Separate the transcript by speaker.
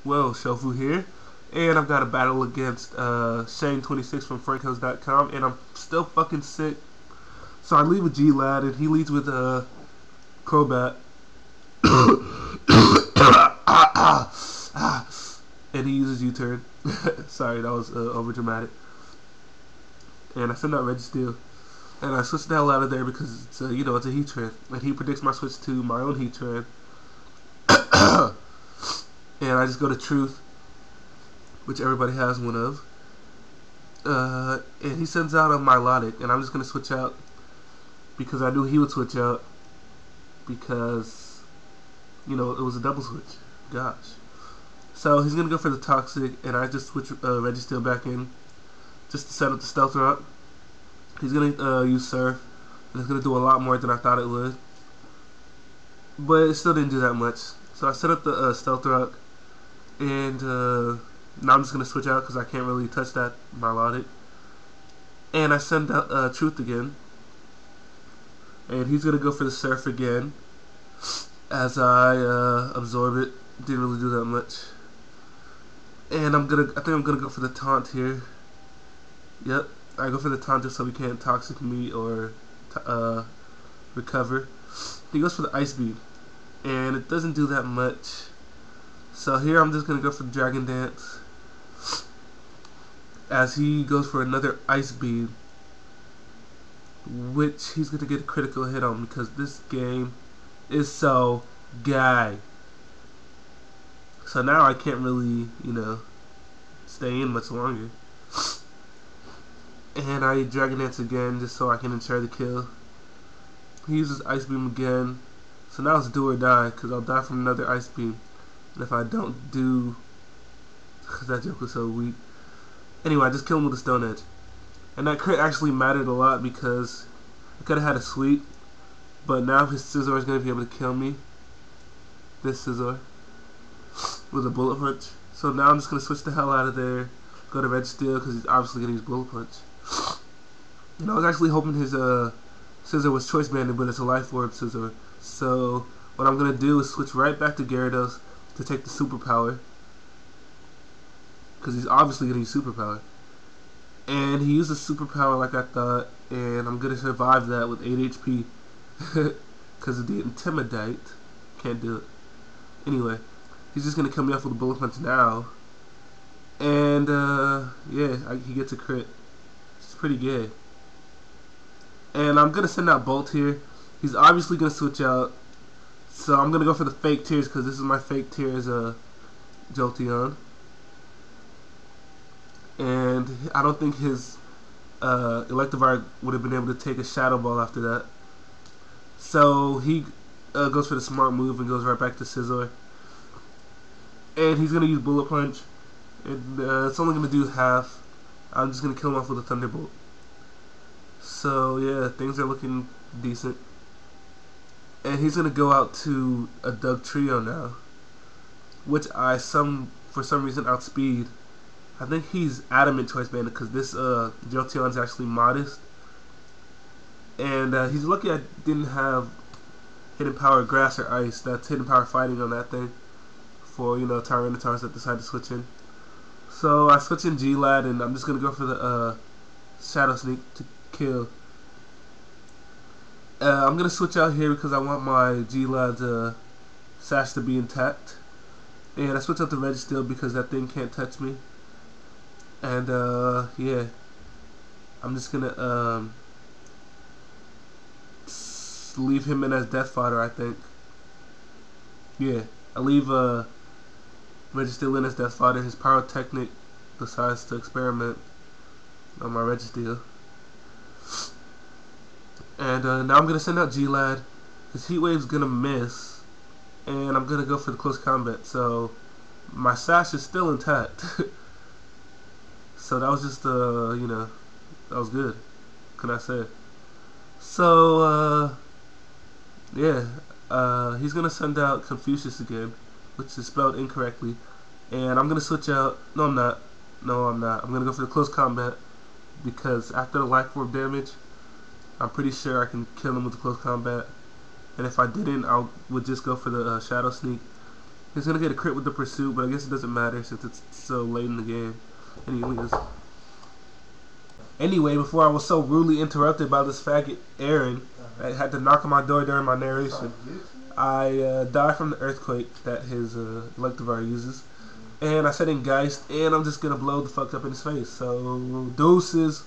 Speaker 1: Well, shofu here, and I've got a battle against Shane26 from frankhouse.com, and I'm still fucking sick. So I lead with G-Lad, and he leads with Crobat. And he uses U-turn. Sorry, that was over dramatic. And I send out Registeel, and I switch the hell out of there because it's it's a Heatran, and he predicts my switch to my own Heatran. And I just go to Truth, which everybody has one of. And he sends out a Milotic, and I'm just gonna switch out because I knew he would switch out because it was a double switch. Gosh. So he's gonna go for the Toxic, and I just switch Registeel back in just to set up the Stealth Rock. He's gonna use Surf, and it's gonna do a lot more than I thought it would, but it still didn't do that much. So I set up the Stealth Rock, and now I'm just gonna switch out because I can't really touch that Milotic. And I send out Truth again, and he's gonna go for the Surf again as I absorb it. Didn't really do that much. And I think I'm gonna go for the Taunt here. Yep, I go for the Taunt just so he can't Toxic me or recover. He goes for the Ice Beam, and it doesn't do that much. So here I'm just gonna go for the Dragon Dance as he goes for another Ice Beam, which he's gonna get a critical hit on because this game is so gay. So now I can't really, stay in much longer. And I Dragon Dance again just so I can ensure the kill. He uses Ice Beam again. So now it's do or die because I'll die from another Ice Beam. And if I don't do... because that joke was so weak. Anyway, I just kill him with a Stone Edge. And that crit actually mattered a lot because I could have had a sweep. But now his Scizor is going to be able to kill me. This Scizor. With a Bullet Punch. So now I'm just going to switch the hell out of there. Go to Registeel because he's obviously going to use Bullet Punch. I was actually hoping his Scizor was Choice Banded, but it's a Life Orb Scizor. So what I'm going to do is switch right back to Gyarados to take the Superpower. Because he's obviously going to use Superpower. And he used the Superpower like I thought. And I'm going to survive that with 8 HP. Because of the Intimidate. Can't do it. Anyway. He's just going to kill me off with a Bullet Punch now. And, yeah, he gets a crit. It's pretty gay. And I'm going to send out Bolt here. He's obviously going to switch out. So I'm going to go for the fake tears because this is my fake tears Jolteon. And I don't think his Electivire would have been able to take a Shadow Ball after that. So he goes for the smart move and goes right back to Scizor. And he's going to use Bullet Punch. And it's only going to do half. I'm just going to kill him off with a Thunderbolt. So yeah, things are looking decent. And he's going to go out to a Dugtrio now, which I for some reason outspeed. I think he's adamant Choice Banded because this Jolteon is actually modest. And he's lucky I didn't have Hidden Power Grass or Ice. That's Hidden Power Fighting on that thing for Tyranitar's that decide to switch in. So I switch in G-Lad, and I'm just gonna go for the Shadow Sneak to kill. I'm gonna switch out here because I want my G-Lad's sash to be intact, and I switch out to Registeel because that thing can't touch me. And yeah, I'm just gonna leave him in as Death Fodder. I think. Yeah, I leave Registeel in as Death Fodder. His Pyrotechnic decides to experiment on my Registeel. And now I'm going to send out G-Lad. His Heat Wave's going to miss. And I'm going to go for the close combat. So my sash is still intact. So that was just, that was good. What can I say? So, yeah. He's going to send out Confucius again, which is spelled incorrectly. And I'm going to switch out. No, I'm not. I'm going to go for the close combat because after the Life Orb damage, I'm pretty sure I can kill him with the close combat. And if I didn't, I would just go for the Shadow Sneak He's gonna get a crit with the pursuit, but I guess it doesn't matter since it's so late in the game. Anyway, before I was so rudely interrupted by this faggot Aaron, I had to knock on my door during my narration. I died from the earthquake that his Electivire uses, and I set in Geist, and I'm just gonna blow the fuck up in his face. So deuces.